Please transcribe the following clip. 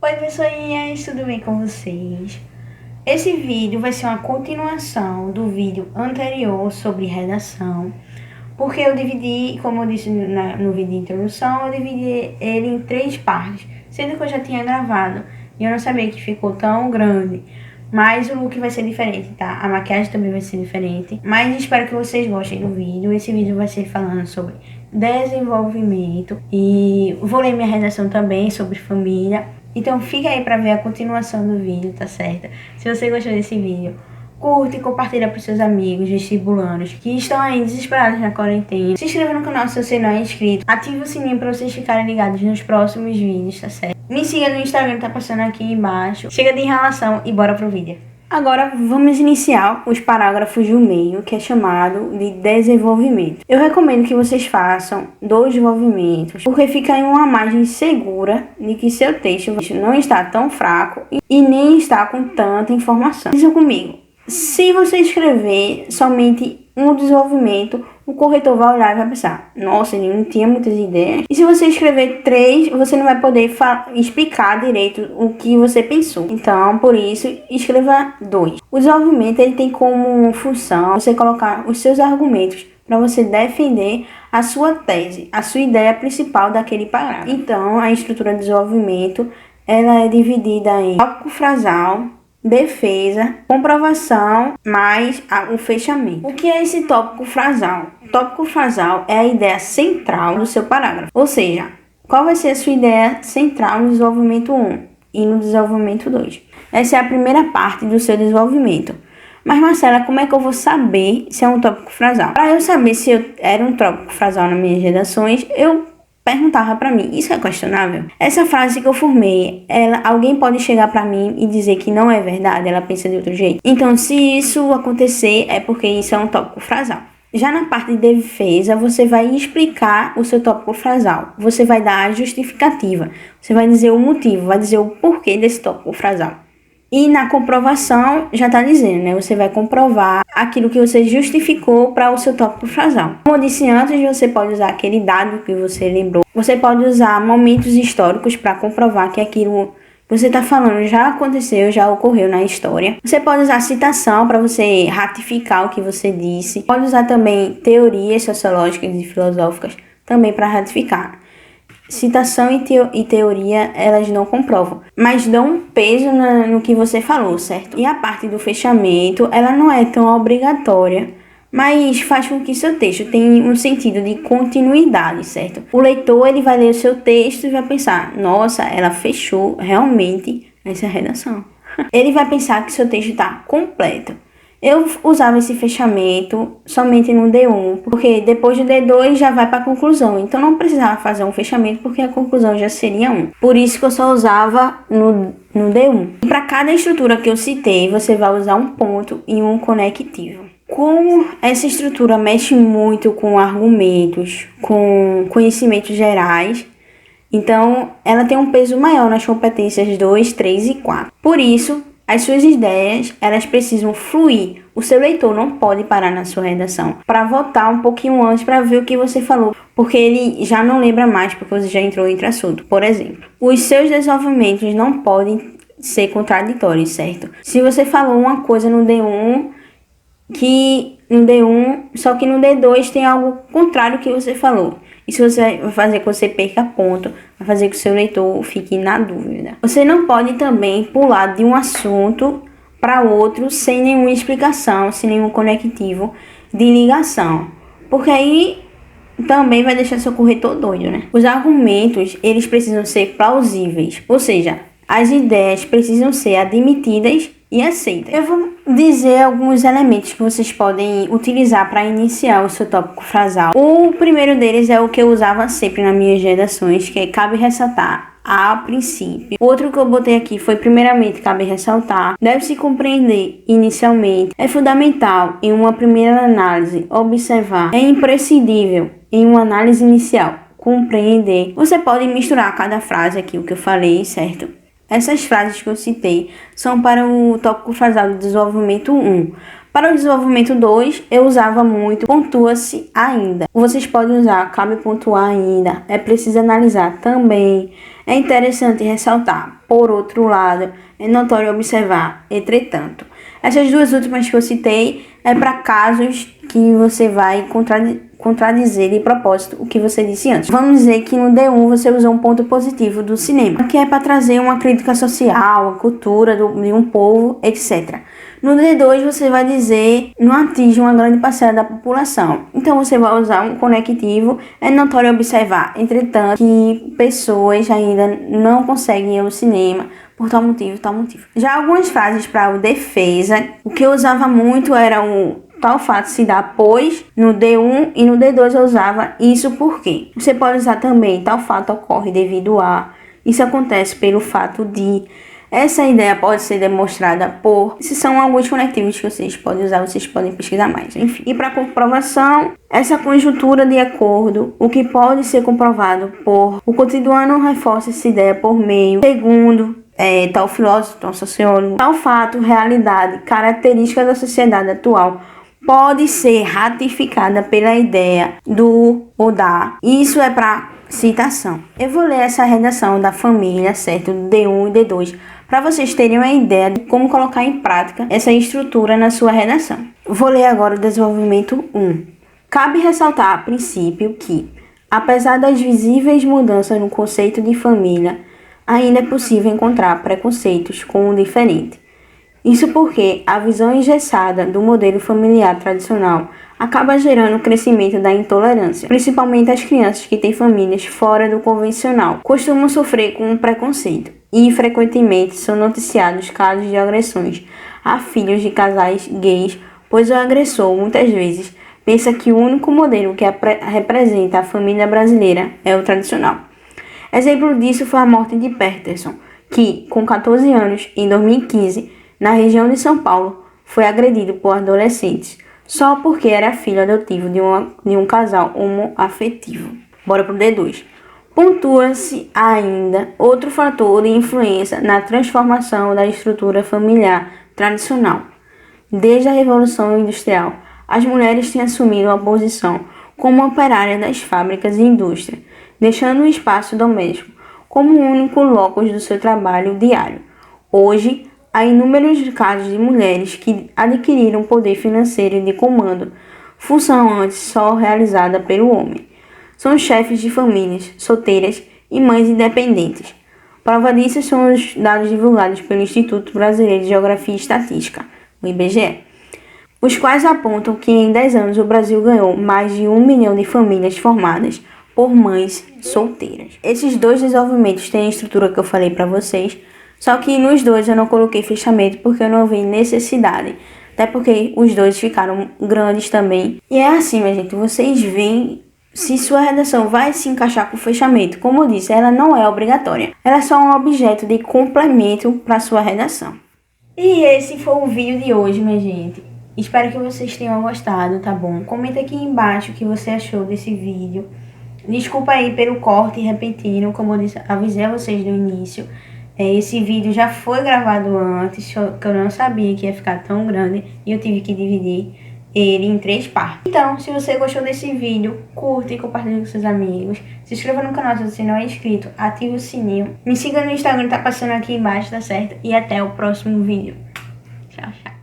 Oi pessoinhas, tudo bem com vocês? Esse vídeo vai ser uma continuação do vídeo anterior sobre redação, porque eu dividi, como eu disse no vídeo de introdução, eu dividi ele em 3 partes, sendo que eu já tinha gravado e eu não sabia que ficou tão grande. Mas o look vai ser diferente, tá? A maquiagem também vai ser diferente. Mas espero que vocês gostem do vídeo. Esse vídeo vai ser falando sobre desenvolvimento. E vou ler minha redação também sobre família. Então fica aí pra ver a continuação do vídeo, tá certo? Se você gostou desse vídeo, curta e compartilha pros seus amigos vestibulandos que estão aí desesperados na quarentena. Se inscreva no canal se você não é inscrito. Ative o sininho pra vocês ficarem ligados nos próximos vídeos, tá certo? Me siga no Instagram, tá passando aqui embaixo. Chega de enrolação e bora pro vídeo. Agora vamos iniciar os parágrafos do meio, que é chamado de desenvolvimento. Eu recomendo que vocês façam 2 movimentos, porque fica em uma margem segura de que seu texto não está tão fraco e nem está com tanta informação. Pensa comigo. Se você escrever somente um desenvolvimento, o corretor vai olhar e vai pensar, nossa, ele não tinha muitas ideias. E se você escrever 3, você não vai poder explicar direito o que você pensou. Então, por isso, escreva 2. O desenvolvimento ele tem como função você colocar os seus argumentos para você defender a sua tese, a sua ideia principal daquele parágrafo. Então, a estrutura de desenvolvimento ela é dividida em tópico frasal, defesa, comprovação, mais o fechamento. O que é esse tópico frasal? O tópico frasal é a ideia central do seu parágrafo. Ou seja, qual vai ser a sua ideia central no desenvolvimento 1 e no desenvolvimento 2? Essa é a primeira parte do seu desenvolvimento. Mas Marcela, como é que eu vou saber se é um tópico frasal? Para eu saber se era um tópico frasal nas minhas redações, eu perguntava pra mim, isso é questionável? Essa frase que eu formei, alguém pode chegar pra mim e dizer que não é verdade, ela pensa de outro jeito? Então, se isso acontecer, é porque isso é um tópico frasal. Já na parte de defesa, você vai explicar o seu tópico frasal. Você vai dar a justificativa. Você vai dizer o motivo, vai dizer o porquê desse tópico frasal. E na comprovação, já está dizendo, né? Você vai comprovar aquilo que você justificou para o seu tópico frasal. Como eu disse antes, você pode usar aquele dado que você lembrou. Você pode usar momentos históricos para comprovar que aquilo que você está falando já aconteceu, já ocorreu na história. Você pode usar citação para você ratificar o que você disse. Pode usar também teorias sociológicas e filosóficas também para ratificar. Citação e teoria, elas não comprovam, mas dão um peso no que você falou, certo? E a parte do fechamento, ela não é tão obrigatória, mas faz com que seu texto tenha um sentido de continuidade, certo? O leitor, ele vai ler o seu texto e vai pensar, nossa, ela fechou realmente essa redação. Ele vai pensar que seu texto está completo. Eu usava esse fechamento somente no D1, porque depois do D2 já vai para a conclusão. Então não precisava fazer um fechamento, porque a conclusão já seria 1. Por isso que eu só usava no D1. Para cada estrutura que eu citei, você vai usar um ponto e um conectivo. Como essa estrutura mexe muito com argumentos, com conhecimentos gerais, então ela tem um peso maior nas competências 2, 3 e 4. Por isso, as suas ideias, elas precisam fluir. O seu leitor não pode parar na sua redação para voltar um pouquinho antes para ver o que você falou, porque ele já não lembra mais, porque você já entrou entre assunto. Por exemplo, os seus desenvolvimentos não podem ser contraditórios, certo? Se você falou uma coisa no D1, só que no D2 tem algo contrário que você falou. Isso vai fazer que você perca ponto, vai fazer que o seu leitor fique na dúvida. Você não pode também pular de um assunto para outro sem nenhuma explicação, sem nenhum conectivo de ligação, porque aí também vai deixar seu corretor doido, né? Os argumentos, eles precisam ser plausíveis, ou seja, as ideias precisam ser admitidas e aceitas. Eu vou dizer alguns elementos que vocês podem utilizar para iniciar o seu tópico frasal. O primeiro deles é o que eu usava sempre nas minhas redações, que é cabe ressaltar a princípio. O outro que eu botei aqui foi primeiramente cabe ressaltar, deve-se compreender inicialmente, é fundamental em uma primeira análise, observar, é imprescindível em uma análise inicial, compreender. Você pode misturar cada frase aqui, o que eu falei, certo? Essas frases que eu citei são para o tópico frasal do desenvolvimento 1, Para o desenvolvimento 2, eu usava muito pontua-se ainda. Vocês podem usar cabe pontuar ainda, é preciso analisar também. É interessante ressaltar, por outro lado, é notório observar, entretanto. Essas duas últimas que eu citei é para casos que você vai contradizer de propósito o que você disse antes. Vamos dizer que no D1 você usou um ponto positivo do cinema, que é para trazer uma crítica social, a cultura de um povo, etc. No D2 você vai dizer não atinge uma grande parcela da população. Então você vai usar um conectivo. É notório observar, entretanto, que pessoas ainda não conseguem ir ao cinema por tal motivo, tal motivo. Já algumas frases para o defesa, o que eu usava muito era o tal fato se dá pois, no D1 e no D2 eu usava isso porque. Você pode usar também tal fato ocorre devido a. Isso acontece pelo fato de. Essa ideia pode ser demonstrada por. Esses são alguns conectivos que vocês podem usar, vocês podem pesquisar mais, enfim. E para comprovação, essa conjuntura de acordo, o que pode ser comprovado por. O cotidiano reforça essa ideia por meio. Segundo, tal filósofo, tal sociólogo, tal fato, realidade, característica da sociedade atual pode ser ratificada pela ideia do ou da. Isso é para citação. Eu vou ler essa redação da família, certo? D1 e D2, para vocês terem uma ideia de como colocar em prática essa estrutura na sua redação. Vou ler agora o desenvolvimento 1. Cabe ressaltar a princípio que, apesar das visíveis mudanças no conceito de família, ainda é possível encontrar preconceitos com o diferente. Isso porque a visão engessada do modelo familiar tradicional acaba gerando o crescimento da intolerância, principalmente as crianças que têm famílias fora do convencional, costumam sofrer com um preconceito e frequentemente são noticiados casos de agressões a filhos de casais gays, pois o agressor muitas vezes pensa que o único modelo que representa a família brasileira é o tradicional. Exemplo disso foi a morte de Peterson, que, com 14 anos, em 2015, na região de São Paulo, foi agredido por adolescentes, só porque era filho adotivo de um casal homoafetivo. Bora pro D2. Pontua-se ainda outro fator de influência na transformação da estrutura familiar tradicional. Desde a Revolução Industrial, as mulheres têm assumido uma posição como operária das fábricas e indústria, deixando o espaço doméstico como o único locus do seu trabalho diário. Hoje, há inúmeros casos de mulheres que adquiriram poder financeiro e de comando, função antes só realizada pelo homem. São chefes de famílias, solteiras e mães independentes. Prova disso são os dados divulgados pelo Instituto Brasileiro de Geografia e Estatística, o IBGE, os quais apontam que em 10 anos o Brasil ganhou mais de 1 milhão de famílias formadas por mães solteiras. Esses dois desenvolvimentos têm a estrutura que eu falei para vocês, só que nos dois eu não coloquei fechamento porque eu não vi necessidade. Até porque os dois ficaram grandes também. E é assim, minha gente, vocês veem se sua redação vai se encaixar com o fechamento. Como eu disse, ela não é obrigatória. Ela é só um objeto de complemento para sua redação. E esse foi o vídeo de hoje, minha gente. Espero que vocês tenham gostado, tá bom? Comenta aqui embaixo o que você achou desse vídeo. Desculpa aí pelo corte repentino, como eu disse, avisei a vocês no início. Esse vídeo já foi gravado antes, que eu não sabia que ia ficar tão grande e eu tive que dividir ele em 3 partes. Então, se você gostou desse vídeo, curta e compartilhe com seus amigos. Se inscreva no canal se você não é inscrito, ative o sininho. Me siga no Instagram, tá passando aqui embaixo, tá certo? E até o próximo vídeo. Tchau, tchau.